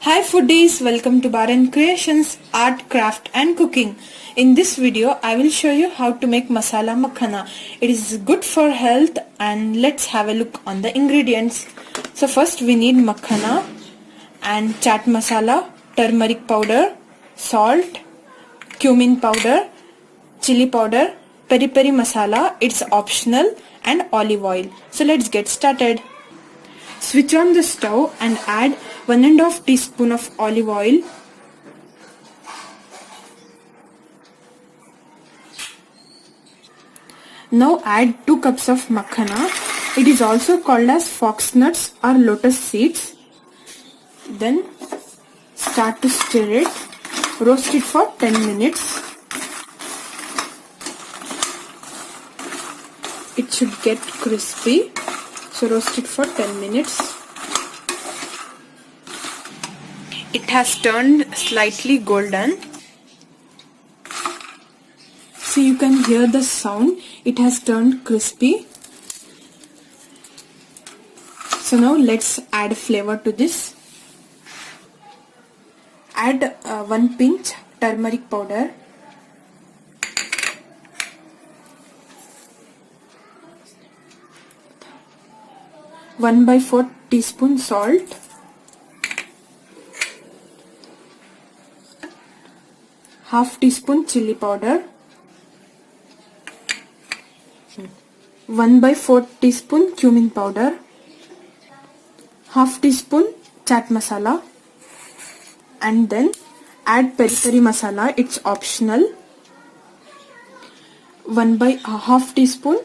Hi foodies, welcome to Bar and Creations, Art, Craft and Cooking. In this video, I will show you how to make Masala Makhana. It is good for health and let's have a look on the ingredients. So first we need makhana and chaat masala, turmeric powder, salt, cumin powder, chili powder, peri peri masala, it's optional, and olive oil. So let's get started. Switch on the stove and add 1½ teaspoon of olive oil. Now add 2 cups of makhana. It is also called as foxnuts or lotus seeds. Then start to stir it. Roast it for 10 minutes. It should get crispy. So roast it for 10 minutes. It has turned slightly golden. So you can hear the sound. It has turned crispy. So now let's add flavor to this. Add 1 pinch turmeric powder. One by 4 teaspoon salt, half teaspoon chili powder, 1 by 4 teaspoon cumin powder, half teaspoon chaat masala, and then add peri peri masala, it's optional, 1 by half teaspoon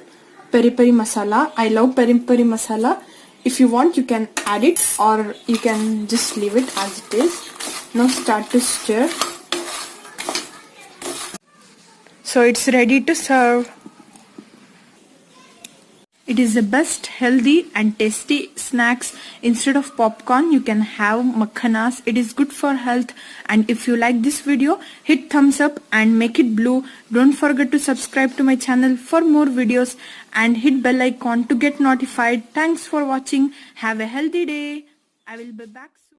peri peri masala. I love peri peri masala. If you want, you can add it or you can just leave it as it is. Now start to stir. So it's ready to serve. It is the best healthy and tasty snacks. Instead of popcorn, you can have makhanas. It is good for health. And if you like this video, hit thumbs up and make it blue. Don't forget to subscribe to my channel for more videos and hit bell icon to get notified. Thanks for watching. Have a healthy day. I will be back soon.